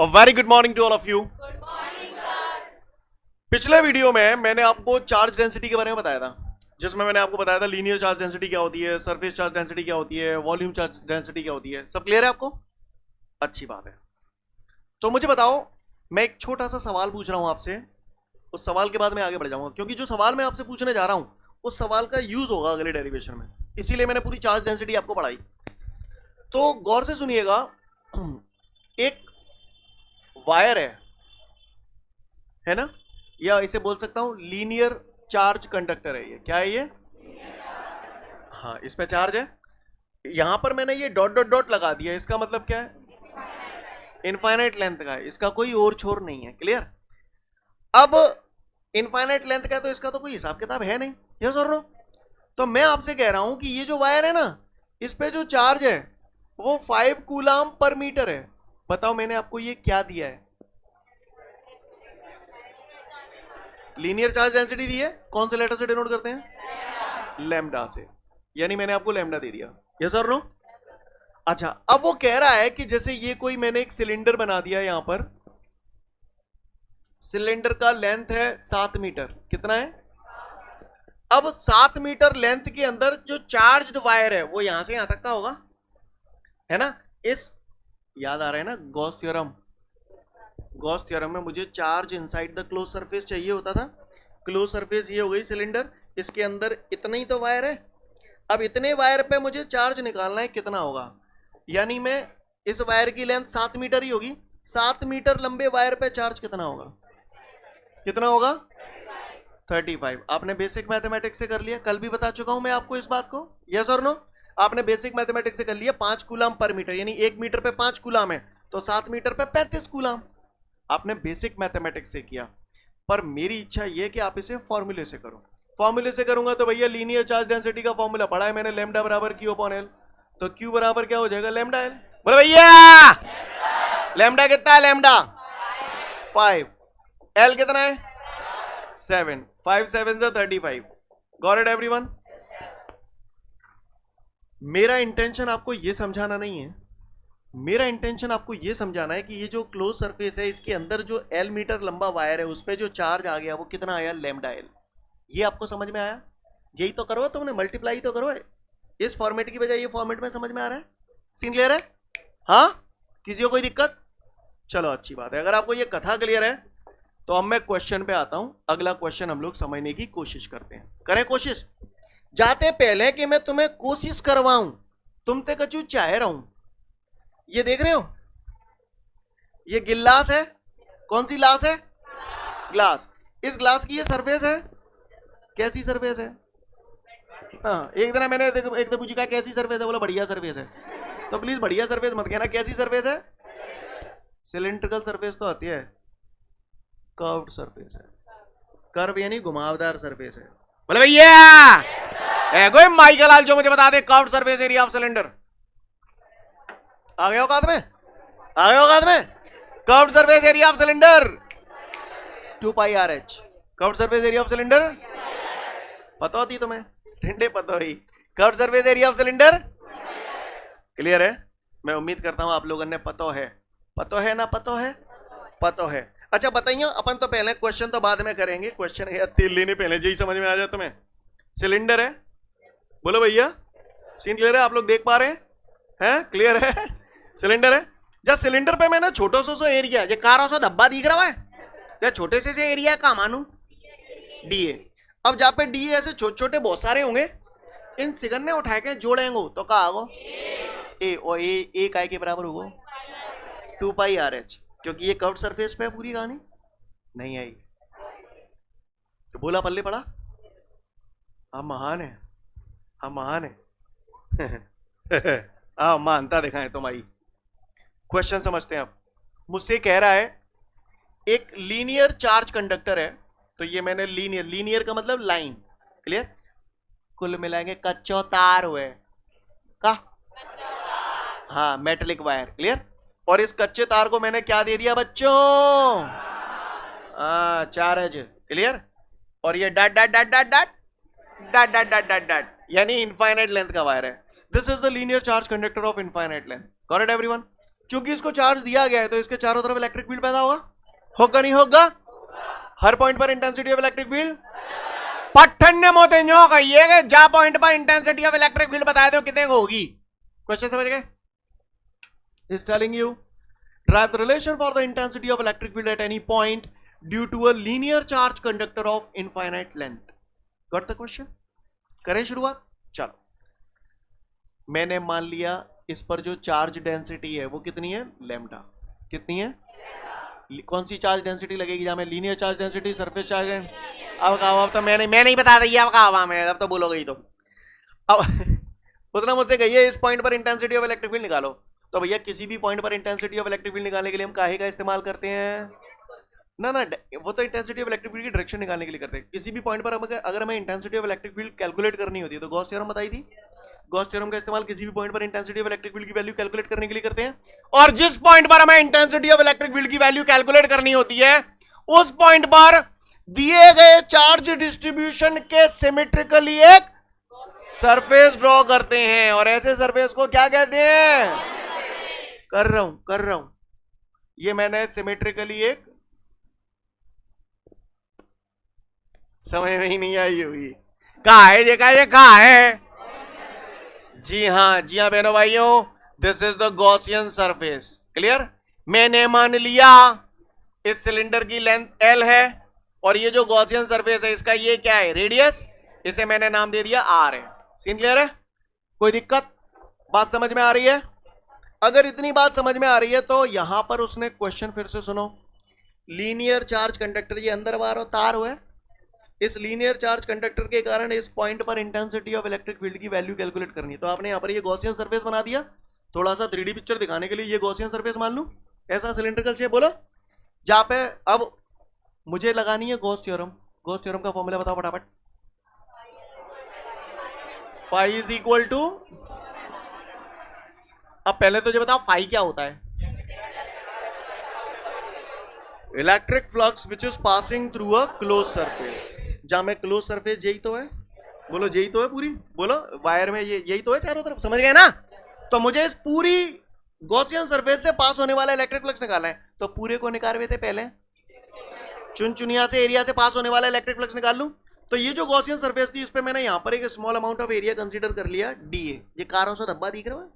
और very good morning to all of you. पिछले video में मैंने आपको चार्ज डेंसिटी के बारे में बताया था, जिसमें मैंने आपको बताया था लीनियर चार्ज डेंसिटी क्या होती है, सरफेस चार्ज डेंसिटी क्या होती है, वॉल्यूम चार्ज डेंसिटी क्या होती है। सब क्लियर है आपको? अच्छी बात है। तो मुझे बताओ, मैं एक छोटा सा सवाल पूछ रहा हूं आपसे, उस सवाल के बाद मैं आगे बढ़ जाऊंगा, क्योंकि जो सवाल मैं आपसे पूछने जा रहा हूं उस सवाल का यूज होगा अगले डेरिवेशन में, इसीलिए मैंने पूरी चार्ज डेंसिटी आपको पढ़ाई। तो गौर से सुनिएगा, एक वायर है ना, या इसे बोल सकता हूं लीनियर चार्ज कंडक्टर है। ये क्या है? ये हाँ, इस पे चार्ज है। यहां पर मैंने ये डॉट डॉट डॉट लगा दिया, इसका मतलब क्या है? इनफाइनाइट लेंथ का है, इसका कोई और छोर नहीं है। क्लियर? अब इनफाइनाइट लेंथ का है तो इसका तो कोई हिसाब किताब है नहीं, यस और नो? तो मैं आपसे कह रहा हूं कि ये जो वायर है ना, इस पे जो चार्ज है वो 5 कूलाम पर मीटर है। बताओ मैंने आपको ये क्या दिया है? लीनियर चार्ज डेंसिटी दी है। कौन से लेटर से डिनोट करते हैं? लैम्डा से। यानी मैंने आपको लैम्डा दे दिया, यस और नो? अच्छा, अब वो कह रहा है कि जैसे ये कोई मैंने एक सिलेंडर बना दिया, यहां पर सिलेंडर का लेंथ है 7 मीटर। कितना है? अब 7 मीटर लेंथ के अंदर जो चार्ज्ड वायर है वो यहां से यहां तक का होगा, है ना? इस याद आ रहा है ना गॉस थ्योरम? गॉस थ्योरम में मुझे charge inside the close surface चाहिए होता था। क्लोज सरफेस ये हो गई सिलेंडर, इसके अंदर इतना ही तो वायर है। अब इतने वायर पे मुझे चार्ज निकालना है, कितना होगा? यानी मैं इस वायर की लेंथ 7 मीटर ही होगी, 7 मीटर लंबे वायर पे चार्ज कितना होगा? कितना होगा? 35। आपने बेसिक मैथमेटिक्स से कर लिया, कल भी बता चुका हूं मैं आपको इस बात को, यस और नो? आपने बेसिक मैथमेटिक्स से कर लिया। 5 कूलाम पर मीटर, यानी 1 मीटर पे 5 कूलाम है, तो 7 मीटर पे 35 कूलाम। आपने बेसिक मैथमेटिक्स से किया, पर मेरी इच्छा यह कि आप इसे फॉर्मूले से करो। फॉर्मूले से करूंगा तो भैया लीनियर चार्ज डेंसिटी का फॉर्मूला पढ़ा है मैंने, लैम्डा बराबर क्यू अपॉन एल। तो क्यू बराबर क्या हो जाएगा? Lambda L. बोले भैया लैम्डा कितना है? लैम्डा 5, एल कितना है? 7। 5 7 से 35। Got it everyone? मेरा इंटेंशन आपको यह समझाना नहीं है, मेरा इंटेंशन आपको यह समझाना है कि ये जो क्लोज सरफेस है, इसके अंदर जो एल मीटर लंबा वायर है, उस पर जो चार्ज आ गया वो कितना आया? Lambda L. ये आपको समझ में आया? यही तो करो तुमने, मल्टीप्लाई तो करो। इस फॉर्मेट की बजाय ये फॉर्मेट में समझ में आ रहा है? सीन क्लियर है? हाँ, किसी को कोई दिक्कत? चलो अच्छी बात है। अगर आपको ये कथा क्लियर है तो अब मैं क्वेश्चन पे आता हूं। अगला क्वेश्चन हम लोग समझने की कोशिश करते हैं। करें कोशिश? जाते पहले कि मैं तुम्हें कोशिश करवाऊं, तुम ते कचू चाहे रहूं। ये देख रहे हो, ये गिलास है। कौन सी ग्लास है? ग्लास। इस ग्लास की ये सरफेस है। कैसी सरफेस है? हाँ, एक दिन मैंने एक तो पूछा कैसी सरफेस है, बोला बढ़िया सरफेस है। तो प्लीज बढ़िया सरफेस मत कहना, कैसी सरफेस है? सिलेंड्रिकल सरफेस तो आती है, कर्व्ड सरफेस है। कर्व यानी घुमावदार सरफेस है। बोले भैया कोई माइकल आल जो मुझे बता दे curved surface area of cylinder. आ गया औकात में? आ गया औकात में? Curved surface area of cylinder 2 pi r h. Curved surface area of cylinder पता होती तुम्हें? ठंडे पता ही। Curved surface area of cylinder clear है? मैं उम्मीद करता हूं आप लोगों ने पता है। पता है ना? पता है, पता है। अच्छा बताइए, अपन तो पहले क्वेश्चन तो बाद में करेंगे। क्वेश्चन है तेल लेने पहले जी समझ में आ जाए तुम्हें। सिलेंडर है, बोलो भैया। सीन क्लियर है? आप लोग देख पा रहे हैं? क्लियर है? सिलेंडर है। जब सिलेंडर पे मैंने छोटो सो एरिया, ये कारो सो धब्बा दिख रहा है, या छोटे से एरिया का मानू डी ए। अब जहाँ पे डी ऐसे छोटे छोटे बहुत सारे होंगे, इन सिगन ने उठा के जोड़ेंगे तो कहा आगो ए, और ए काय के बराबर होगा 2 पाई आर एच, क्योंकि ये कर्व्ड सरफेस पे है। पूरी कहानी नहीं आई तो बोला पल्ले पड़ा। हम महान है, हम महान है। हाँ, मानता दिखाएं तुम्हारी। क्वेश्चन समझते हैं अब। मुझसे कह रहा है एक लीनियर चार्ज कंडक्टर है, तो ये मैंने लीनियर का मतलब लाइन। क्लियर? कुल मिलाएंगे कच्चो तार हुए का, हाँ मेटेलिक वायर। क्लियर? और इस कच्चे तार को मैंने क्या दे दिया बच्चों? चार्ज। क्लियर? और ये dot dot dot dot dot dot dot dot dot dot, यानी इनफाइनाइट लेंथ का वायर है। This is the linear charge conductor of infinite length. Got it everyone? चूंकि इसको चार्ज दिया गया है तो इसके चारों तरफ इलेक्ट्रिक फील्ड पैदा होगा नहीं होगा? हर पॉइंट पर इंटेंसिटी ऑफ इलेक्ट्रिक फील्ड पट्ठन्य मोते न्यो कहिए जा पॉइंट पर इंटेंसिटी ऑफ इलेक्ट्रिक फील्ड बताए दो कितने को होगी। क्वेश्चन समझ गए? Is telling you derive the relation for the intensity of electric field at any point due to a linear charge conductor of infinite length. Got the question? करें शुरुआत? चलो, मैंने मान लिया इस पर जो चार्ज डेंसिटी है वो कितनी है? लैम्डा। कितनी है? कौन सी चार्ज डेंसिटी लगेगी जहां में? Linear charge density, surface charge. अब कहा, अब तो मैं नहीं बता रही, अब कहा मैं, अब तो बोलोगे ही। तो अब उसने मुझसे कही है इस पॉइंट पर इंटेंसिटी ऑफ इलेक्ट्रिक फील्ड निकालो। तो भैया किसी भी पॉइंट पर इंटेंसिटी ऑफ इलेक्ट्रिक फील्ड निकालने के लिए हम काहे का इस्तेमाल करते हैं? ना वो तो इंटेंसिटी ऑफ इलेक्ट्रिक फील्ड की डायरेक्शन निकालने के लिए करते हैं। किसी भी पॉइंट पर अगर हमें intensity of electric field calculate करनी होती है तो गॉस थ्योरम बताई थी। गॉस थ्योरम का इस्तेमाल किसी भी पॉइंट पर इंटेंसिटी ऑफ इलेक्ट्रिक फील्ड की वैल्यू कैलकुलेट करने के लिए करते हैं। और जिस पॉइंट पर हमें इंटेंसिटी ऑफ इलेक्ट्रिक फील्ड की वैल्यू कैलकुलेट करनी होती है उस पॉइंट पर दिए गए चार्ज डिस्ट्रीब्यूशन के सिमेट्रिकली एक सरफेस ड्रॉ करते हैं। और ऐसे सरफेस को क्या कहते हैं? कर रहा हूं ये मैंने सिमेट्रिकली एक, समझ में ही नहीं आई हुई। कहा है ये कहा है? जी हाँ बहनों भाइयों, this is the Gaussian surface. Clear? मैंने मान लिया इस सिलेंडर की लेंथ एल है और ये जो गॉसियन सरफेस है इसका ये क्या है? रेडियस। इसे मैंने नाम दे दिया आर है। सीन क्लियर है? कोई दिक्कत? बात समझ में आ रही है? अगर इतनी बात समझ में आ रही है तो यहां पर उसने क्वेश्चन फिर से सुनो। लीनियर चार्ज कंडक्टर, ये अंदर बाहर तार हुआ है, इस लीनियर चार्ज कंडक्टर के कारण इस पॉइंट पर इंटेंसिटी ऑफ इलेक्ट्रिक फील्ड की वैल्यू कैलकुलेट करनी है। तो आपने यहाँ पर ये गॉसियन सरफेस बना दिया। थोड़ा सा 3D पिक्चर दिखाने के लिए ये गॉसियन सरफेस मान लूं, ऐसा सिलेंड्रिकल शेप, बोलो, जहां पे अब मुझे लगानी है गॉस थ्योरम। गॉस थ्योरम का फॉर्मूला बताओ फटाफट। फाई इज इक्वल टू, अब पहले तो ये बताओ फाई क्या होता है? Electric flux which is passing through a close surface. जहां में क्लोज सरफेस यही तो है, बोलो यही तो है पूरी, बोलो वायर में ये यही तो है चारों तरफ, समझ गए ना? तो मुझे इस पूरी गॉसियन सरफेस से पास होने वाला इलेक्ट्रिक फ्लक्स निकालना है। तो पूरे को निकाल थे पहले, चुनचुनिया से एरिया से पास होने वाला इलेक्ट्रिक फ्लक्स निकाल लूं। तो ये जो गॉसियन सरफेस थी इस पे मैंने यहां पर एक small amount of area consider कर लिया, डीए। ये कारों से धब्बा दिख रहा है,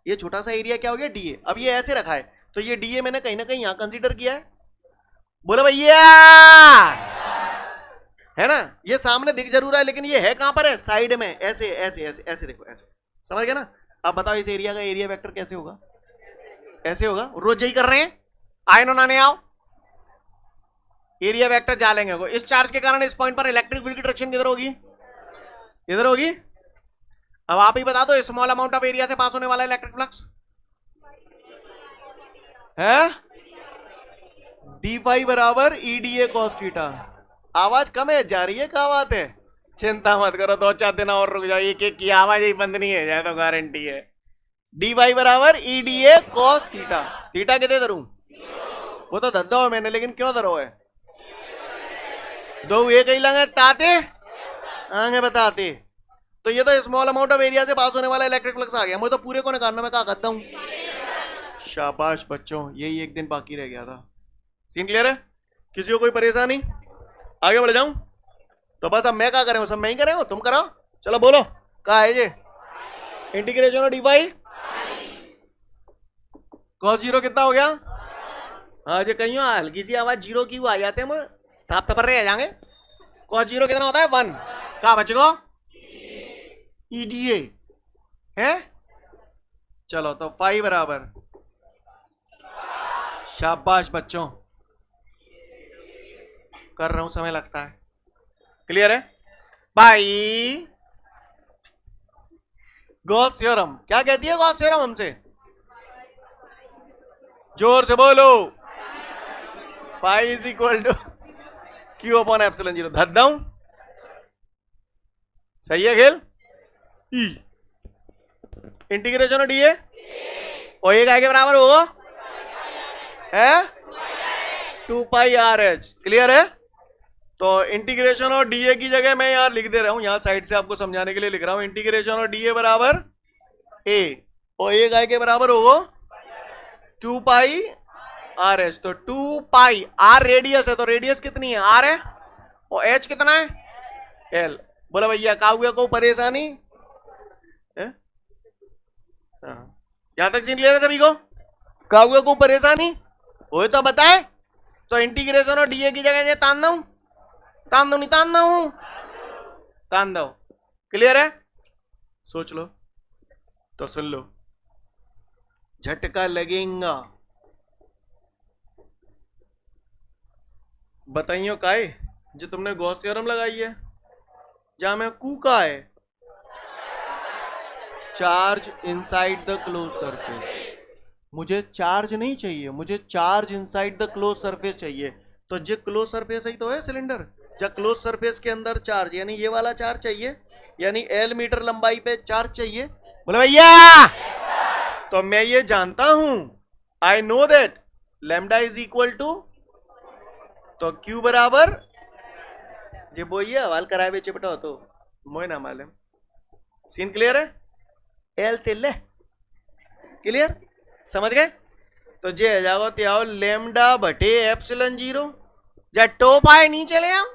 ये छोटा सा एरिया क्या हो गया? डीए। अब ये ऐसे रखा है तो ये डीए मैंने कहीं ना कहीं यहां कंसीडर किया है, बोलो भैया, है ना? ये सामने दिख जरूर है लेकिन ये है कहां पर है? साइड में, ऐसे ऐसे ऐसे ऐसे, देखो ऐसे, समझ गए ना? अब बताओ इस एरिया का एरिया वेक्टर कैसे होगा? ऐसे होगा। रोज यही कर रहे हैं, आए ना नाने आओ, एरिया वेक्टर जा लेंगे। इस चार्ज के कारण इस पॉइंट पर इलेक्ट्रिक फील्ड की डायरेक्शन किधर होगी? इधर होगी। अब आप ही बता दो स्मॉल अमाउंट ऑफ एरिया से पास होने वाला इलेक्ट्रिक फ्लक्स है d5 बराबर EDA cos थीटा। आवाज कम है, जा रही है, क्या बात है? चिंता मत करो, 2-4 दिन और रुक जाओ, एक एक की आवाज ही बंद नहीं है जाए तो गारंटी है। dy बराबर EDA cos थीटा। थीटा कितने धरूं? वो तो धर दो मैंने, लेकिन क्यों धरो है? दो एक ही लगे ताते आगे बताते। तो ये तो स्मॉल अमाउंट ऑफ एरिया से पास होने वाला इलेक्ट्रिक फ्लक्स आ गया। मुझे तो पूरे को निकालना, मैं कहा करता हूं। शाबाश बच्चों, यही एक दिन बाकी रह गया था। सीन क्लियर है? किसी को कोई परेशानी? आगे बढ़ जाऊं? तो बस अब मैं क्या करें, सब मैं ही करें, तुम कराओ। चलो बोलो, क्या है ये? इंटीग्रेशन ऑफ dy cos 0 कितना हो गया? हाँ ये कहीं हल्की सी आवाज जीरो की आ जाते हैं, थाप थपर रहे जाएंगे। cos 0 कितना होता है? 1। कहा बचेगा? EDA है। चलो तो फाई बराबर, शाबाश बच्चों, कर रहा हूं, समय लगता है। क्लियर है भाई? गॉस थ्योरम क्या कहती है? गॉस थ्योरम हमसे जोर से बोलो, phi is equal to q upon epsilon 0। धर दूं? सही है खेल? E integration of D A और ये काय के बराबर होगा? है 2 पाई आर एच। क्लियर है? तो इंटीग्रेशन और डीए की जगह मैं यार लिख दे रहा हूं, यहां साइड से आपको समझाने के लिए लिख रहा हूं। इंटीग्रेशन और डीए बराबर ए और ए काय के बराबर होगा? 2 पाई आर एच। तो 2 पाई आर रेडियस है, तो रेडियस कितनी है? आर है। और एच कितना है? एल। बोला भैया काहुए को परेशानी है? यहां तक सीन क्लियर है सभी को? काहुए को परेशानी हो तो बताए। तो इंटीग्रेशन और डीए की जगह ये तान दू, तान दू नहीं तान दू, तान दो। क्लियर है? सोच लो तो सुन लो, झटका लगेगा। बताइयो काहे जो तुमने गॉस थ्योरम लगाई है, जहां में कूका है charge inside the close surface. मुझे चार्ज नहीं चाहिए, मुझे charge inside the close surface चाहिए। तो जो क्लोज सरफेस ही तो है सिलेंडर, जब क्लोज सरफेस के अंदर चार्ज, यानी ये वाला चार्ज चाहिए, यानी एल मीटर लंबाई पे चार्ज चाहिए। बोले भैया तो मैं ये जानता हूं, I know that lambda is equal to, तो क्यू बराबर जे बोइए हवाल कराए बेचे बेटा तो मोय ना मालूम। सीन क्लियर है? एल तेल क्लियर, समझ गए? तो जे जाओ ते आओ लैम्डा बटे एप्सिलॉन 0, जा टॉप आए नीचे ले आओ,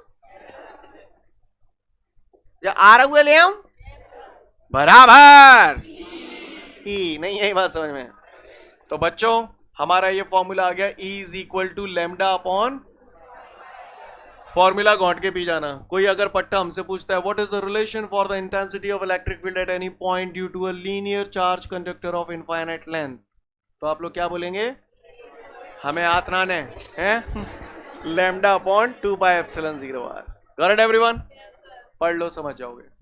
जा आर हुए ले आओ बराबर ई। नहीं यही बात समझ में? तो बच्चों हमारा ये फॉर्मूला आ गया, E is equal to lambda upon, formula घोट के पी जाना। कोई अगर पट्टा हमसे पूछता है what is the relation for the intensity of electric field at any point due to a linear charge conductor of infinite length, तो आप लोग क्या बोलेंगे? हमें हाथ ना ने हैं lambda upon 2 pi epsilon 0 r. Got it everyone? पढ़ लो समझ जाओगे।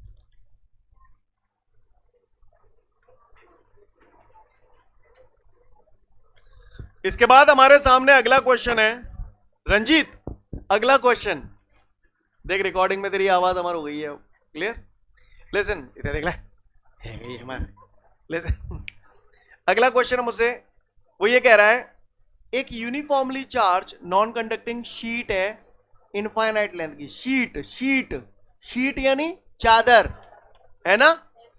इसके बाद हमारे सामने अगला क्वेश्चन है। रंजीत अगला क्वेश्चन देख, रिकॉर्डिंग में तेरी आवाज हमारी हो गई है क्लियर। लिसन इधर देख ले, है गई हमारे। लिसन अगला क्वेश्चन मुझसे वो ये कह रहा है, एक uniformly charge non conducting sheet है इनफाइनाइट लेंथ की। शीट शीट शीट यानी चादर है ना,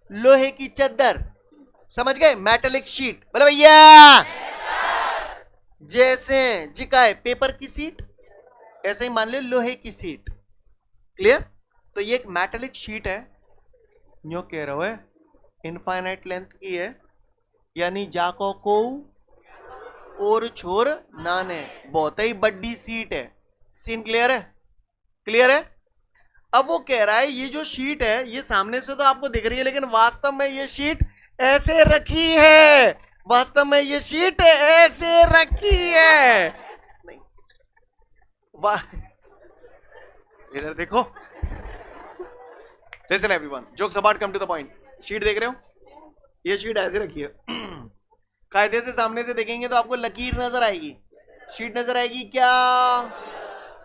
लोहे की चादर, समझ गए? Metallic sheet. बोले भैया जैसे जिका है पेपर की सीट, ऐसे ही मान लो लोहे की सीट। क्लियर? तो ये एक मेटेलिक शीट है, न्यो कह रहा है इनफाइनाइट लेंथ की है, यानी जाको को और छोर नाने, बहुत ही बड़ी सीट है। सीन क्लियर है? क्लियर है? अब वो कह रहा है ये जो शीट है ये सामने से तो आपको दिख रही है, लेकिन वास्तव में ये शीट ऐसे रखी है, वास्तव में ये शीट ऐसे रखी है। नहीं वाह, इधर देखो। Listen everyone, jokes apart, come to the point. Sheet देख रहे हो? ये शीट ऐसे रखी है, कायदे से सामने से देखेंगे तो आपको लकीर नजर आएगी, शीट नजर आएगी क्या?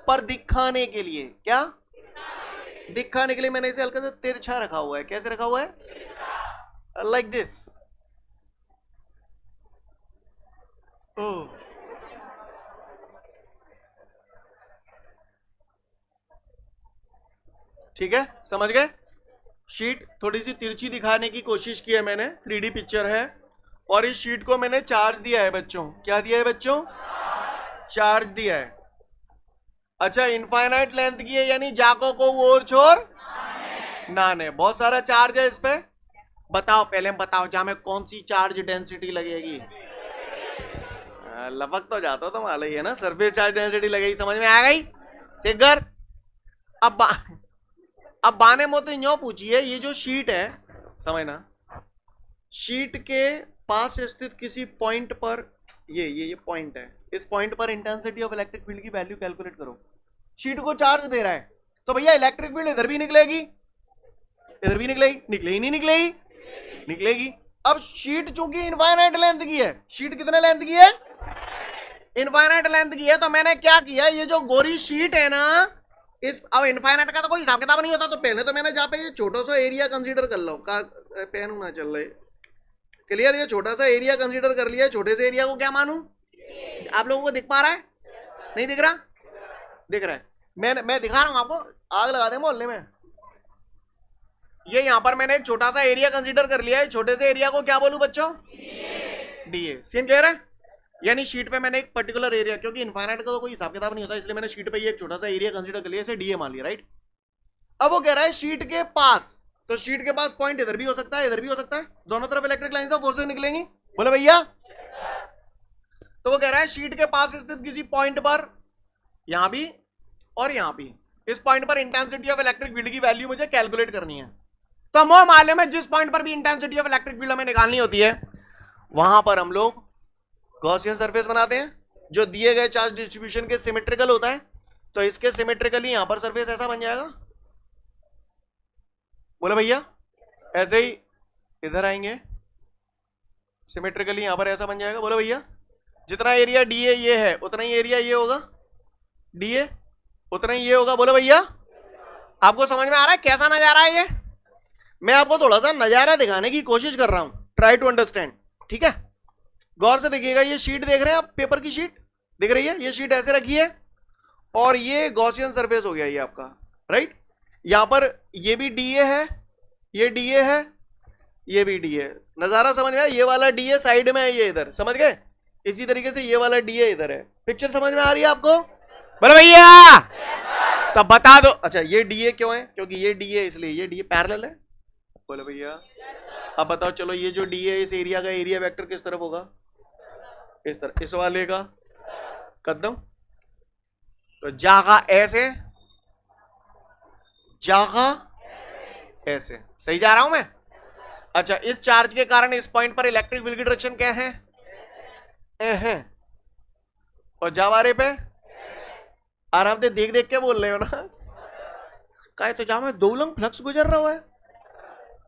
पर दिखाने के लिए, क्या दिखाने के लिए मैंने इसे हल्का सा तिरछा रखा हुआ है। कैसे रखा हुआ है? Like this. ठीक है, समझ गए? शीट थोड़ी सी तिरछी दिखाने की कोशिश की है मैंने, 3D पिक्चर है, और इस शीट को मैंने चार्ज दिया है बच्चों। क्या दिया है बच्चों? चार्ज दिया है। अच्छा, इनफाइनाइट लेंथ की है, यानी जाको को और छोर नाने, बहुत सारा चार्ज है इस पे। बताओ पहले बताओ जा में कौन सी चार्ज डेंसिटी लगेगी? लपक तो जाता तो मालूम ही है ना, सरफेस चार्ज डेंसिटी लगेगी। समझ में आ गई सिगर? अब बाने मो तो यूं पूछिए, ये जो शीट है समझना, शीट के पास स्थित किसी पॉइंट पर, ये पॉइंट है, इस पॉइंट पर इंटेंसिटी ऑफ इलेक्ट्रिक फील्ड की वैल्यू कैलकुलेट करो। शीट को चार्ज दे रहा है तो भैया इलेक्ट्रिक फील्ड इधर भी निकलेगी, इधर भी निकलेगी, निकलेगी नहीं निकलेगी? निकलेगी। अब शीट चूंकि इनफाइनाइट लेंथ की है, शीट कितने लेंथ की है? इनफाइनाइट लेंथ की है। तो मैंने क्या किया, ये जो गोरी शीट है ना, इस अब इनफाइनाइट का तो कोई हिसाब किताब नहीं होता, तो पहले तो मैंने जहाँ पे ये छोटा सा एरिया कंसीडर कर लो, का पेन होना चल रहा है क्लियर? ये छोटा सा एरिया कंसीडर कर लिया, छोटे से एरिया को क्या मानूं? आप लोगों को दिख पा रहा है? नहीं दिख रहा? दिख रहा है। मैं दिखा रहा हूं आपको, आग लगा दे मोहल्ले में। ये यहां पर मैंने एक छोटा सा एरिया कंसीडर कर लिया है, छोटे से एरिया को क्या बोलूं बच्चों? डीए। सीन क्लियर है? यानी शीट पे मैंने एक पर्टिकुलर एरिया, क्योंकि इनफाइनाइट का तो कोई हिसाब किताब नहीं होता, इसलिए मैंने शीट पे ये एक छोटा सा एरिया कंसीडर कर लिया, इसे डीए मान लिया, राइट। अब वो कह रहा है शीट के पास, तो शीट के पास पॉइंट इधर भी हो सकता है, इधर भी हो सकता है, दोनों तरफ इलेक्ट्रिक लाइंस ऑफ फोर्सेस निकलेंगी, बोले भैया। तो वो कह रहा है शीट के पास स्थित किसी पॉइंट पर, यहां भी और यहां भी, इस पॉइंट पर इंटेंसिटी ऑफ इलेक्ट्रिक फील्ड की वैल्यू मुझे कैलकुलेट करनी है। तो हम मालूम है जिस पॉइंट पर भी इंटेंसिटी ऑफ इलेक्ट्रिक फील्ड हमें निकालनी होती है, वहां पर हम लोग गॉसियन सरफेस बनाते हैं जो दिए गए चार्ज डिस्ट्रीब्यूशन के सिमेट्रिकल होता है। तो इसके सिमेट्रिकली यहां पर सरफेस ऐसा बन जाएगा, बोले भैया। ऐसे ही इधर आएंगे, सिमेट्रिकली यहां पर ऐसा बन जाएगा, बोले भैया। जितना एरिया डीए ये है उतना ही एरिया ये होगा, डीए उतना ही ये होगा, बोले भैया। आपको समझ में आ रहा है कैसा नजारा है ये? मैं आपको थोड़ा सा नजारा दिखाने की कोशिश कर रहा हूं, ट्राई टू अंडरस्टैंड, ठीक है। गौर से देखिएगा, ये शीट देख रहे हैं आप, पेपर की शीट दिख रही है, ये शीट ऐसे रखी है और ये गॉसियन सरफेस हो गया ये आपका, राइट। यहां पर ये भी डीए है, ये डीए है, ये भी डीए। नजारा समझ में आया? ये वाला डीए साइड में है, ये इधर, समझ गए। इसी तरीके से ये वाला डीए इधर है। पिक्चर समझ में आ रही है आपको? बोले भैया। तब बता दो। अच्छा, ये डीए क्यों है? क्योंकि ये डीए, इसलिए ये डीए पैरेलल है, बोले भैया। अब बताओ, चलो ये जो डी है इस एरिया का एरिया वेक्टर किस तरफ होगा? इस तरफ, इस वाले का कदम। तो जागा ऐसे, जागा ऐसे, सही जा रहा हूं मैं? अच्छा, इस चार्ज के कारण इस पॉइंट पर इलेक्ट्रिक फील्ड की डायरेक्शन क्या है? है। और जावारे पे आराम से देख देख के बोल रहे हो ना, काय तो जहां में दो उलंग फ्लक्स गुजर रहा है,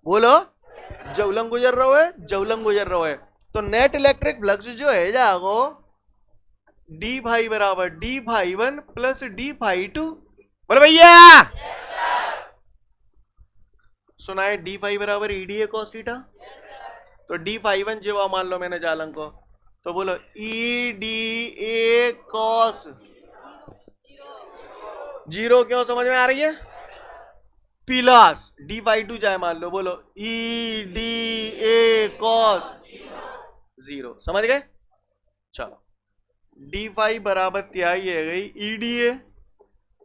बोलो जवलंग गुजर रहा है, जवलंग गुजर रहा है। तो नेट इलेक्ट्रिक फ्लक्स जो है जागो डी फाई बराबर D phi one plus D phi two, बोले भैया। सुना है डी फाई बराबर ईडी ए कॉस थीटा। तो डी फाई वन जेवा मान लो मैंने जालंग को, तो बोलो E D A cos zero, क्यों समझ में आ रही है? प्लस डी फाई टू जाए मान लो, बोलो E D A cos zero, समझ गए? चलो, डी फाई बराबर त्याई है गई ई डी ए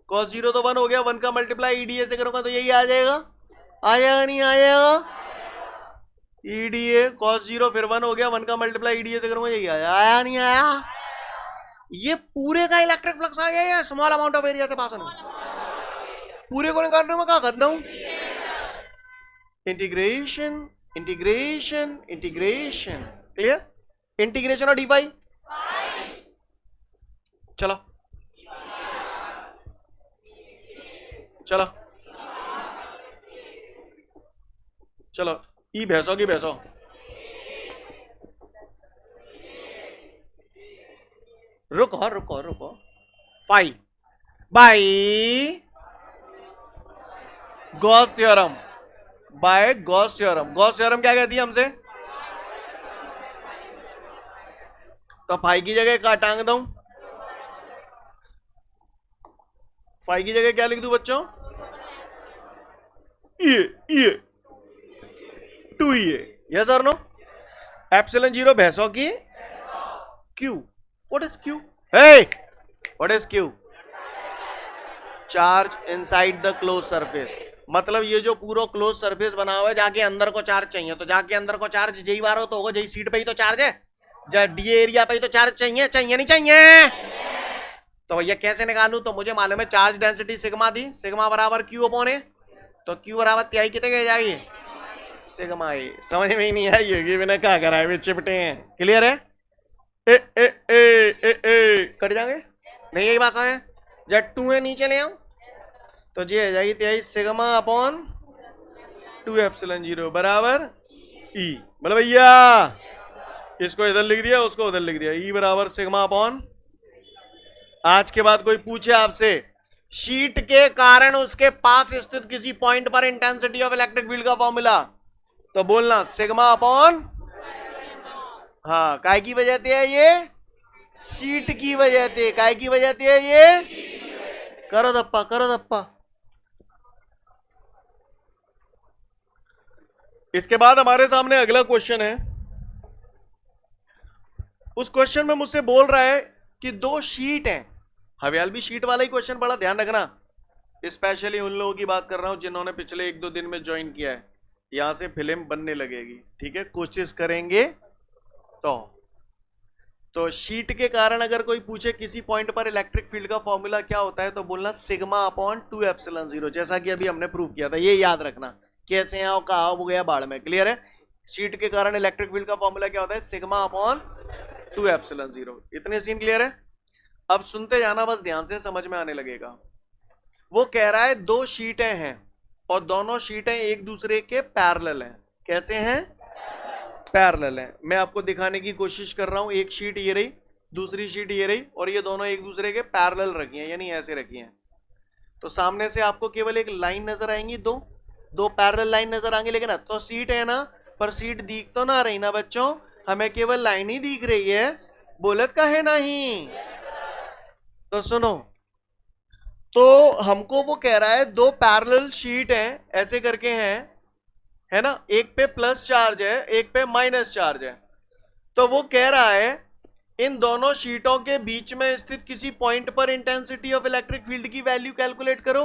कॉस जीरो, तो वन हो गया, वन का मल्टीप्लाई ई डी ए से करूंगा तो यही आ जाएगा, आएगा नहीं आएगा? ई डी ए कॉस जीरो, फिर वन हो गया, वन का मल्टीप्लाई ई डी ए से करूंगा, यही आया, आया नहीं आया? ये पूरे का इलेक्ट्रिक फ्लक्स आ गया या स्मॉल अमाउंट ऑफ एरिया से पास होना? पूरे को निकालने में क्या करता हूं? Integration, integration, integration, clear? Integration और डी फाई, चलो चलो चलो, ई भैंसो की भैंसो, रुको रुको रुको, phi by Gauss theorem, by Gauss theorem. Gauss theorem क्या कहती है हमसे? तो फाई की जगह क्या टांग दूं? फाई की जगह क्या लिख दूं बच्चों? ये टू ये, यस और नो? एप्सिलॉन जीरो भैंसों की q. What is q? Hey, what is q? Charge inside the close surface. मतलब ये जो पूरा क्लोज सरफेस बना हुआ है, जाके अंदर को चार्ज चाहिए, तो जाके अंदर को चार्ज जई बार हो तो होगा, जई सीट पे ही तो चार्ज है, जा डी एरिया पे ही तो चार्ज चाहिए, चाहिए नहीं चाहिए? तो भैया कैसे निकालूं? तो मुझे मालूम है चार्ज डेंसिटी सिग्मा थी, सिग्मा बराबर क्यू अपॉन ए, तो क्यू बराबर त्याई कितने गए जाएगी? सिग्मा ए। समझ में ही नहीं आई होगी, मैंने क्या करा है, वे चिपटे हैं, क्लियर है? ए ए ए ए ए कट जाएंगे नहीं, यही बात समझ? जब टू ए नीचे ले आऊं तो जी आ जाएगी त्याई sigma upon two epsilon zero बराबर ई। बोले भैया, इसको इधर लिख दिया, उसको उधर लिख दिया, ई बराबर सिग्मा अपॉन। आज के बाद कोई पूछे आपसे शीट के कारण उसके पास स्थित किसी पॉइंट पर इंटेंसिटी ऑफ इलेक्ट्रिक फील्ड का फॉर्मूला, तो बोलना सिग्मा अपॉन, हाँ, काय की वजह से है ये? शीट की वजह से। काय की वजह से है ये? करो धप्पा, करो धप्पा। इसके बाद हमारे सामने अगला क्वेश्चन है, उस क्वेश्चन में मुझसे बोल रहा है कि दो शीट हैं, हवेलबी शीट वाला ही क्वेश्चन, बड़ा ध्यान रखना, स्पेशली उन लोगों की बात कर रहा हूं जिन्होंने पिछले 1-2 दिन में ज्वाइन किया है, यहां से फिल्म बनने लगेगी, ठीक है, कोशिश करेंगे तो शीट के कारण अगर कोई पूछे किसी पॉइंट पर इलेक्ट्रिक फील्ड का फॉर्मूला क्या होता है, तो बोलना सिग्मा अपॉन 2 एप्सिलॉन 0, जैसा कि अभी हमने प्रूव किया था, ये याद रखना, कैसे आओ कहा हो गया बाढ़ में, क्लियर है। शीट के कारण इलेक्ट्रिक फील्ड का फॉर्मूला क्या होता है, सिग्मा अपॉन 2 एप्सिलॉन 0, इतने सीन क्लियर है। अब सुनते जाना, बस ध्यान से समझ में आने लगेगा। वो कह रहा है दो शीटें हैं और दोनों शीटें एक दूसरे के पैरेलल हैं, कैसे हैं, पैरेलल है। मैं आपको दिखाने की कोशिश कर रहा हूं, एक शीट ये रही, दूसरी शीट ये रही, और ये दोनों एक दूसरे के पैरेलल रखी हैं, यानी ऐसे रखी हैं। तो सामने से आपको केवल एक लाइन नजर आएंगी, दो पैरेलल लाइन नजर आएंगी, लेकिन तो सीट है ना, पर सीट दिख तो ना रही ना बच्चों, हमें केवल लाइन ही दिख रही है, बोलत का है नहीं। तो सुनो, तो हमको वो कह रहा है दो पैरेलल शीट हैं, ऐसे करके हैं, है ना, एक पे प्लस चार्ज है, एक पे माइनस चार्ज है। तो वो कह रहा है इन दोनों शीटों के बीच में स्थित किसी पॉइंट पर इंटेंसिटी ऑफ इलेक्ट्रिक फील्ड की वैल्यू कैलकुलेट करो,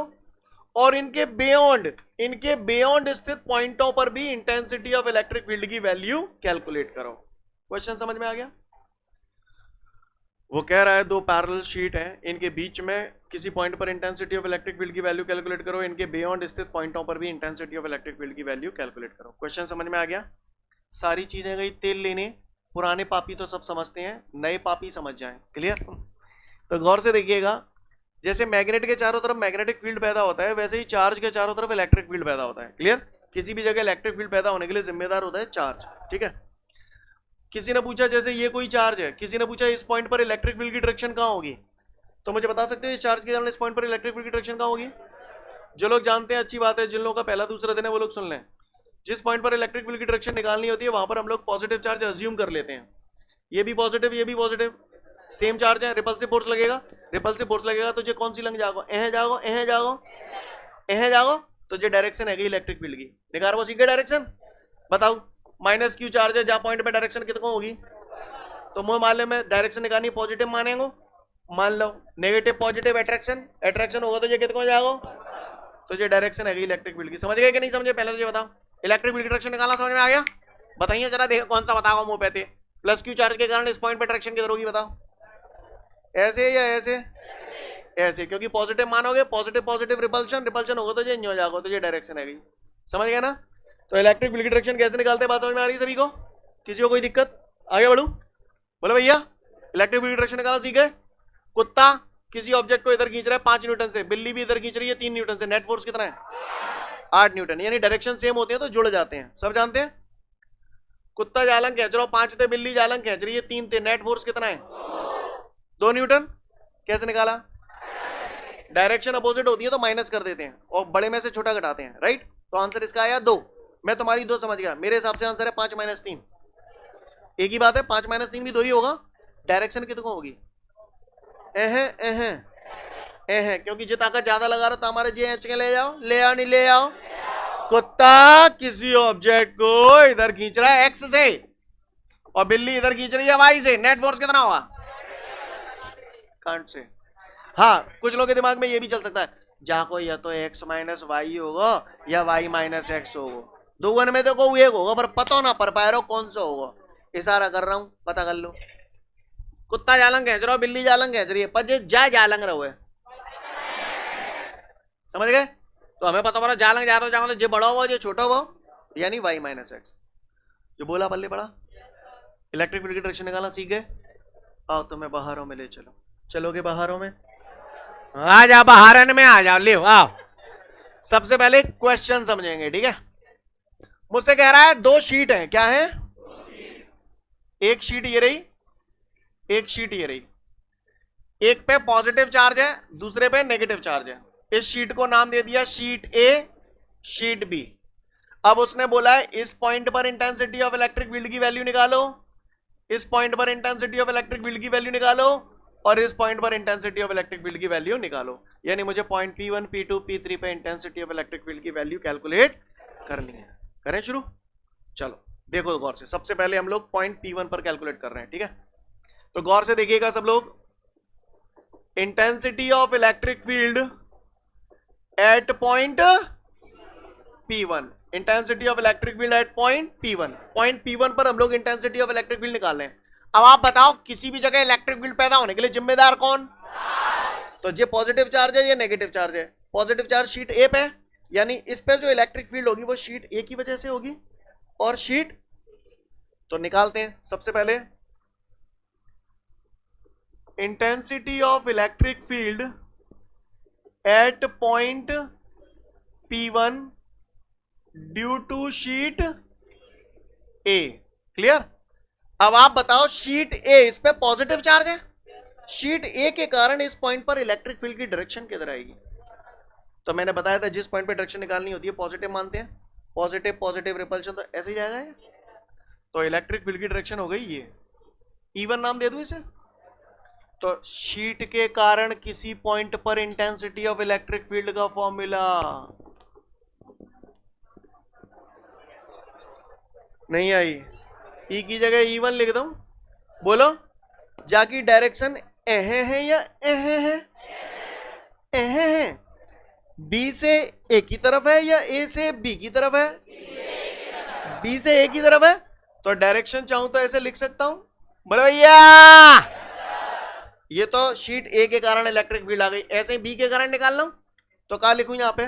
और इनके बियॉन्ड स्थित पॉइंटों पर भी इंटेंसिटी ऑफ इलेक्ट्रिक फील्ड की वैल्यू कैलकुलेट करो। क्वेश्चन समझ में आ गया। वो कह रहा है दो पैरेलल शीट है, इनके बीच में किसी पॉइंट पर इंटेंसिटी ऑफ इलेक्ट्रिक फील्ड की वैल्यू कैलकुलेट करो, इनके बियॉन्ड स्थित पॉइंटों पर भी इंटेंसिटी ऑफ इलेक्ट्रिक फील्ड की वैल्यू कैलकुलेट करो। क्वेश्चन समझ में आ गया। सारी चीजें गई तेल लेने, पुराने पापी तो सब समझते हैं, नए पापी समझ जाएं, क्लियर। तो गौर से देखिएगा, जैसे मैग्नेट के चारों तरफ मैग्नेटिक फील्ड पैदा होता है, वैसे ही चार्ज के चारों तरफ इलेक्ट्रिक फील्ड पैदा होता है, क्लियर। किसी भी जगह इलेक्ट्रिक फील्ड पैदा होने के लिए जिम्मेदार होता है चार्ज, ठीक है। किसी ने पूछा जैसे ये कोई चार्ज है, किसी ने पूछा इस पॉइंट पर इलेक्ट्रिक फील्ड की डायरेक्शन कहाँ होगी, तो मुझे बता सकते हो इस चार्ज के कारण इस पॉइंट पर इलेक्ट्रिक फील्ड की डायरेक्शन कहाँ होगी। जो लोग जानते हैं अच्छी बात है, जिन लोगों का पहला दूसरा दिन है वो लोग सुन लें। जिस पॉइंट पर इलेक्ट्रिक फील्ड की डायरेक्शन निकालनी होती है वहां पर हम लोग पॉजिटिव चार्ज अज्यूम कर लेते हैं, ये भी पॉजिटिव ये भी पॉजिटिव, सेम चार्ज है, रिपल्सिव फोर्स लगेगा, रिपल्सिव फोर्स लगेगा तो ये कौन सी लंग जाओ, एह जाओ एह जाओ एह जाओ, तो ये डायरेक्शन है इलेक्ट्रिक फील्ड की, निकाल वो सीखे डायरेक्शन। बताओ माइनस क्यू चार्ज है, जहां पॉइंट पे डायरेक्शन कितना होगी, तो मुझे मान लो मैं डायरेक्शन निकालनी पॉजिटिव मानेंगे, मान लो नेगेटिव पॉजिटिव अट्रैक्शन होगा तो ये कितना हो जाएगा, तो ये डायरेक्शन है इलेक्ट्रिक फील्ड की। समझ गए कि नहीं समझे, पहले तो ये बताओ इलेक्ट्रिक फील्ड की डायरेक्शन निकालना समझ में आ गया। बताइए जरा, देखो कौन सा बताओ मुंह पे, प्लस क्यू चार्ज के कारण इस पॉइंट पे डायरेक्शन किधर होगी, बताओ ऐसे या ऐसे, ऐसे, क्योंकि पॉजिटिव मानोगे पॉजिटिव पॉजिटिव रिपल्शन होगा तो ये नहीं हो जाएगा, तो ये डायरेक्शन है गई, समझ गया ना। तो इलेक्ट्रिक फील्ड की डायरेक्शन कैसे निकालते हैं, बात समझ में आ रही है सभी को, किसी को कोई दिक्कत, आगे बढ़ू, बोले भैया इलेक्ट्रिक फील्ड की डायरेक्शन निकालना सीखे। कुत्ता किसी ऑब्जेक्ट को इधर खींच रहा है 5 न्यूटन से, बिल्ली भी इधर खींच रही है 3 न्यूटन से, नेट फोर्स कितना है 8 न्यूटन, यानी डायरेक्शन सेम होती है तो जुड़ जाते हैं, सब जानते हैं। कुत्ता जालंग खींच रहा हो 5 थे, बिल्ली जालंग खींच रही है 3 थे, नेट फोर्स कितना है 2 न्यूटन। कैसे निकाला, डायरेक्शन अपोजिट होती है तो माइनस कर देते हैं और बड़े में से छोटा घटाते हैं, राइट। तो आंसर इसका आया 2, मैं तुम्हारी 2 समझ गया, मेरे हिसाब से आंसर है 5 - 3, एक ही बात है, 5 - 3 भी 2 ही होगा। डायरेक्शन कितनी होगी, एह एह एह, क्योंकि जो ताकत ज्यादा लगा रहा तो हमारे जे एच के ले जाओ, ले आओ नहीं ले आओ। कुत्ता किसी ऑब्जेक्ट को इधर खींच रहा है एक्स से और बिल्ली इधर खींच रही है वाई से, नेट फोर्स कितना होगा कांट से। हाँ, कुछ लोगों के दिमाग में ये भी चल सकता है, जाको या तो x - y होगा या y - x होगा, दोगन में तो कोई एक होगा, पर पता ना पर पाए रहो कौन सा होगा, इशारा कर रहा हूं पता कर लो। कुत्ता जालंग खींच रहा हो, बिल्ली जालंग खींच रही है, पर जे जा जालंग रहो, समझ गए। तो हमें पता पड़ा जालंग जा रहा हो, जाओ तो जे बड़ा हुआ जो छोटा हुआ, यानी y - x। जो बोला पल्ले पड़ा, इलेक्ट्रिक फील्ड की डायरेक्शन निकालना सीख गए। आओ तुम्हें बाहरों में ले चलो, चलोगे बाहरों में, आ जाओ बाहरन में, आ जाओ ले आओ। सबसे पहले क्वेश्चन समझेंगे, ठीक है। मुझसे कह रहा है दो शीट है, क्या है, एक शीट ये रही, एक शीट ये रही, एक पे पॉजिटिव चार्ज है दूसरे पे नेगेटिव चार्ज है। इस शीट को नाम दे दिया शीट ए, शीट बी। अब उसने बोला है इस पॉइंट पर इंटेंसिटी ऑफ इलेक्ट्रिक फील्ड की वैल्यू निकालो, इस पॉइंट पर इंटेंसिटी ऑफ इलेक्ट्रिक फील्ड की वैल्यू निकालो, और इस पॉइंट पर इंटेंसिटी ऑफ इलेक्ट्रिक फील्ड की वैल्यू निकालो। यानी मुझे पॉइंट P1 P2 P3 पे इंटेंसिटी ऑफ इलेक्ट्रिक फील्ड की वैल्यू कैलकुलेट करनी है। करें शुरू, चलो देखो गौर से। सबसे पहले हम लोग पॉइंट P1 पर कैलकुलेट कर रहे हैं, ठीक है। तो गौर से देखिएगा सब लोग, intensity of electric field at point P1, intensity of electric field at point P1 पर हम लोग इंटेंसिटी ऑफ इलेक्ट्रिक फील्ड निकाल रहे हैं। अब आप बताओ किसी भी जगह इलेक्ट्रिक फील्ड पैदा होने के लिए जिम्मेदार कौन? तो ये पॉजिटिव चार्ज है, ये नेगेटिव चार्ज है। पॉजिटिव चार्ज शीट ए पे, यानी इस पर जो इलेक्ट्रिक फील्ड होगी वो शीट ए की वजह से होगी, और शीट, तो निकालते हैं सबसे पहले intensity of electric field at point P1 due to sheet A. Clear? अब आप बताओ शीट ए, इस पे पॉजिटिव चार्ज है, शीट ए के कारण इस पॉइंट पर इलेक्ट्रिक फील्ड की डायरेक्शन किधर आएगी? तो मैंने बताया था जिस पॉइंट पे डायरेक्शन निकालनी होती है पॉजिटिव मानते हैं, पॉजिटिव पॉजिटिव रिपल्शन, तो ऐसे ही जाएगा ये। तो इलेक्ट्रिक फील्ड की डायरेक्शन हो गई ये, E1 नाम दे दूं इसे। तो शीट के कारण किसी पॉइंट पर इंटेंसिटी ऑफ इलेक्ट्रिक फील्ड का फॉर्मूला नहीं आई, ई की जगह E1 लिख दो। बोलो, जाकी डायरेक्शन एहे है या एहे है? एहे है। बी से ए की तरफ है या ए से बी की तरफ है? बी से ए की तरफ है। तो डायरेक्शन चाहूं तो ऐसे लिख सकता हूं, बोले भैया ये तो शीट ए के कारण इलेक्ट्रिक फील्ड आ गई, ऐसे बी के कारण निकाल लो। तो क्या लिखूं यहां पे?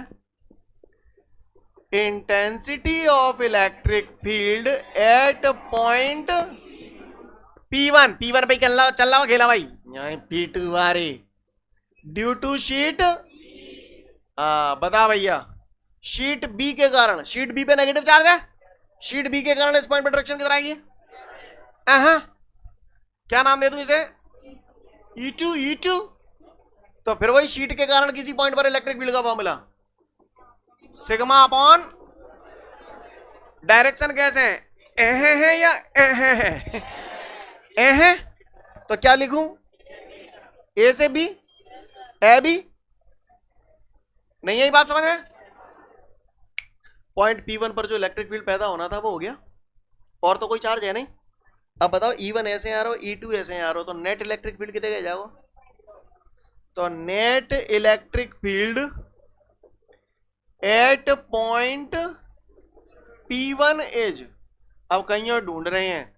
Intensity of electric field at point P1 पे चल रहा हो खेला भाई, यहाँ P2 वारे ड्यू टू शीट, बता भैया, शीट बी के कारण, शीट बी पे नेगेटिव चार्ज है, शीट बी के कारण इस पॉइंट पर डायरेक्शन किधर आएगी? क्या नाम दे दूं इसे? E2। तो फिर वही शीट के कारण किसी पॉइंट पर इलेक्ट्रिक फील्ड का फॉर्मूला सिग्मा अपॉन डायरेक्शन कैसे है? एहे है या एहे है? एहे। तो क्या लिखूं? ए से बी, ए बी। नहीं है बात समझ में? पॉइंट P1 पर जो इलेक्ट्रिक फील्ड पैदा होना था वो हो गया, और तो कोई चार्ज है नहीं। अब बताओ E1 ऐसे आ रहा हो, E2 ऐसे आ रहा हो, तो नेट इलेक्ट्रिक फील्ड कितने जाओ? तो net electric field at point P1 as, अब कहीं और ढूंढ रहे हैं,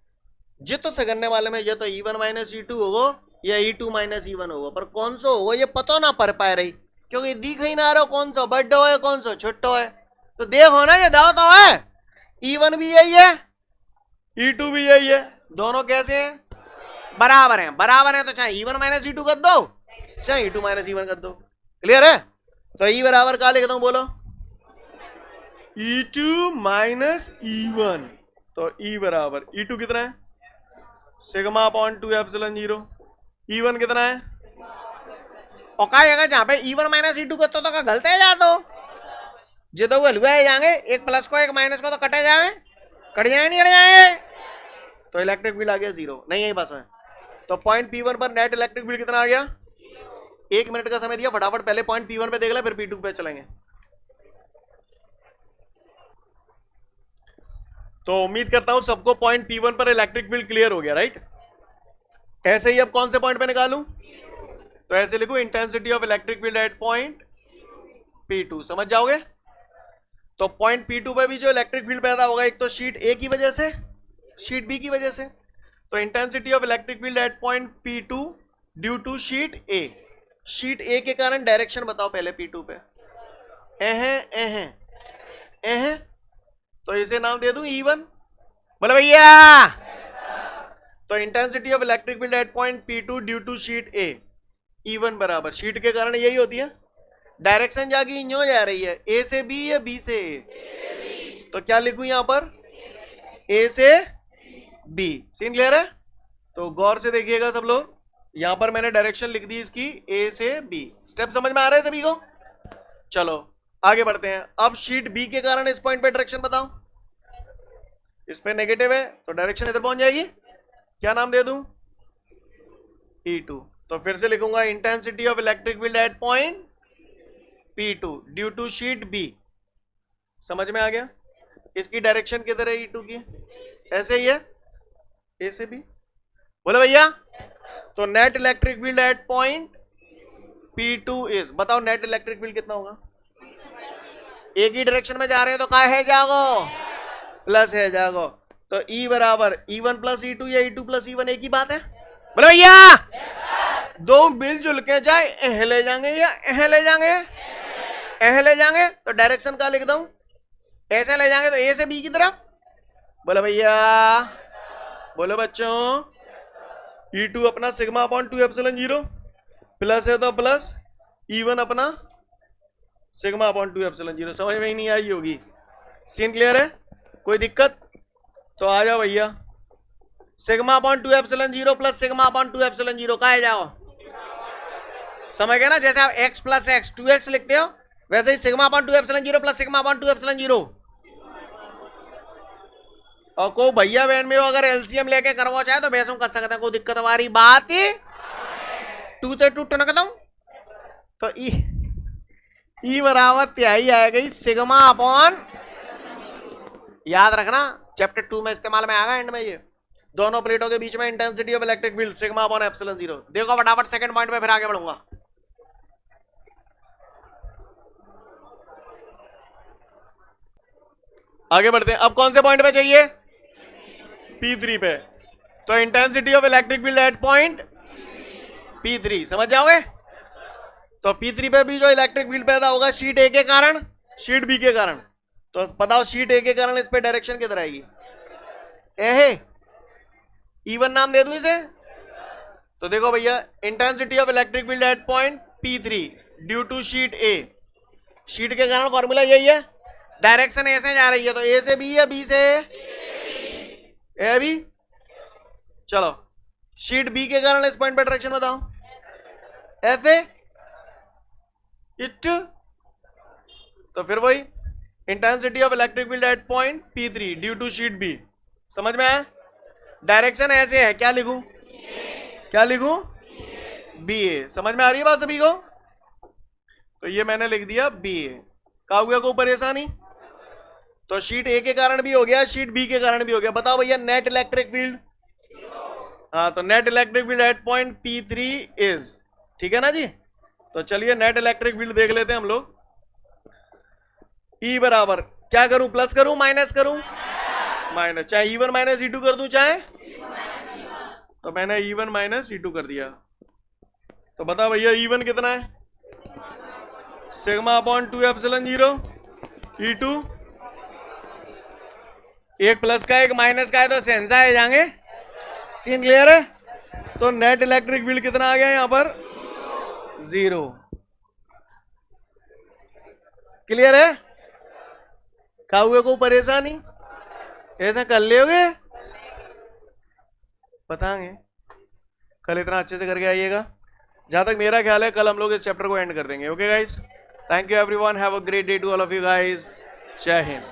ये तो सगरने वाले में ये तो E1 माइनस E2 होगा या E2 माइनस E1 होगा, पर कौन सा होगा ये पता ना पड़ पाए रही, क्योंकि दिख ही ना रहा कौन सा बड़ा है कौन सा छोटा है। तो देखो ना ये दाव तो है, E1 भी यही है, E2 भी यही है, दोनों कैसे हैं? बराबर है तो चाहे E1 माइनस E2 कर दो, चाहे E2 माइनस E1 कर दो। क्लियर है? तो E बराबर क्या लिखता हूं बोलो? E2 minus E1। तो E बराबर E2 कितना है? Sigma upon 2 epsilon 0। E1 कितना है? और का जगह जहां पे E1 माइनस E2 करते तो गलत है जा, तो जे तो हलुआ जाएंगे, एक प्लस को एक माइनस को तो कटे जाए, कट जाए नहीं कट जाएंगे, तो इलेक्ट्रिक फील्ड आ गया 0। नहीं है बस में। तो पॉइंट P1 पर नेट इलेक्ट्रिक फील्ड कितना आ गया? 1 मिनट का समय दिया, फटाफट पहले पॉइंट P1 पे देख ले, फिर P2 पे चलेंगे। तो उम्मीद करता हूं सबको पॉइंट P1 पर इलेक्ट्रिक फील्ड क्लियर हो गया, राइट? ऐसे ही अब कौन से पॉइंट पे निकालूं? तो ऐसे लिखो, intensity of electric field at point P2, समझ जाओगे? तो पॉइंट P2 पे भी जो इलेक्ट्रिक फील्ड पैदा होगा, एक तो शीट ए की वजह से, शीट बी की वजह से। तो intensity of electric field at point P2 due to sheet A, sheet A के कारण डायरेक्शन बताओ पहले P2 पे। एहे, तो इसे नाम दे दूं E1। बोले भैया, तो intensity of electric field at point P2 due to sheet A, E1 बराबर, शीट के कारण यही होती है, डायरेक्शन जाके यूं जा रही है, ए से बी या बी से ए। तो क्या लिखूं यहां पर? ए से बी। सीन क्लियर है? तो गौर से देखिएगा सब लोग, यहां पर मैंने डायरेक्शन लिख दी इसकी ए से बी। स्टेप समझ में आ रहा है सभी को? चलो आगे बढ़ते हैं। अब शीट बी के कारण इस पॉइंट पे डायरेक्शन बताओ। इस पे नेगेटिव है तो डायरेक्शन इधर पहुंच जाएगी, क्या नाम दे दूं? E2। तो फिर से लिखूंगा, intensity of electric field at point P2 due to sheet B. समझ में आ गया? इसकी डायरेक्शन किधर है E2 की? ऐसे ही है, ए से बी। बोले भैया तो net electric field at point P2 is, बताओ नेट इलेक्ट्रिक फील्ड कितना होगा? एक ही डायरेक्शन में जा रहे हैं तो क्या है जागो, प्लस है जागो। तो E बराबर E1 प्लस E2 या E2 प्लस E1 एक ही बात है। बोले भैया दो मिलजुल के चाहे एह ले जाएंगे या एह ले जाएंगे, एह ले जाएंगे तो डायरेक्शन का लिख दऊं, ऐसे ले जाएंगे तो ए से बी की तरफ। बोले भैया, बोले बच्चों E2 अपना सिग्मा अपॉन 2 एप्सिलॉन 0 प्लस है तो प्लस E1 अपना सिग्मा अपॉन 2 एप्सिलॉन 0। समझ में ही नहीं आई होगी, सीन क्लियर है? कोई दिक्कत? तो आ जाओ भैया, sigma upon 2 epsilon 0 plus sigma upon 2 epsilon 0 का है जाओ, समझ गए ना? जैसे आप x प्लस एक्स 2x लिखते हो वैसे ही sigma upon 2 epsilon 0 plus sigma upon 2 epsilon 0। और को भैया बहन में अगर एलसीएम लेके करवा चाहे तो वैसे कर सकते हैं, कोई दिक्कत हमारी बात ही टू ते टू टनक दूं। तो ई बराबर तिहाई आएगा सिग्मा अपॉन, याद रखना चैप्टर 2 में इस्तेमाल में आएगा एंड में, ये दोनों प्लेटों के बीच में intensity of electric field sigma upon epsilon 0। देखो फटाफट सेकंड पॉइंट पे फिर आगे बढ़ूंगा। आगे बढ़ते हैं, अब कौन से पॉइंट पे चाहिए? P3 पे। तो intensity of electric field at point P3 समझ जाओगे? तो P3 पे भी जो इलेक्ट्रिक फील्ड पैदा होगा शीट ए के कारण, शीट बी के कारण। तो बताओ शीट ए के कारण इस पे डायरेक्शन किधर आएगी? ए E1 नाम दे दूं इसे। तो देखो भैया, intensity of electric field at point P3 due to sheet A, sheet के कारण फॉर्मूला यही है, डायरेक्शन ए से जा रही है तो ए से बी या बी से ए बी। चलो शीट बी के कारण इस पॉइंट पे डायरेक्शन बताओ, ऐसे इट। तो फिर वही intensity of electric field at point P3 due to sheet B. समझ में आया? डायरेक्शन ऐसे है, क्या लिखूं, क्या लिखूं? बी ए। समझ में आ रही है बात सभी को? तो ये मैंने लिख दिया बी ए। का हुआ कोई परेशानी? तो शीट ए के कारण भी हो गया, शीट बी के कारण भी हो गया। बताओ भैया नेट इलेक्ट्रिक फील्ड, हाँ तो net electric field at point P3 is, ठीक है ना जी? तो चलिए नेट इलेक्ट्रिक फील्ड देख लेते हैं हम लोग। E बराबर क्या करूं, प्लस करूं माइनस करूं? माइनस। चाहे E1 माइनस E2 कर दूं, चाहे तो मैंने E1 माइनस E2 कर दिया। तो बता भैया E1 कितना है? सिग्मा अपॉन 2 एप्सिलॉन 0, E2 एक प्लस का एक माइनस का है तो सेंसा है जाएंगे। सीन क्लियर है? तो नेट इलेक्ट्रिक फील्ड कितना आ गया यहां पर? 0। क्लियर है? क्या हुए को परेशानी? ऐसा कर लोगे? बताएंगे कल, इतना अच्छे से करके आइएगा। जहां तक मेरा ख्याल है कल हम लोग इस चैप्टर को एंड कर देंगे। Okay guys, thank you everyone, have a great day to all of you guys. जय हिंद।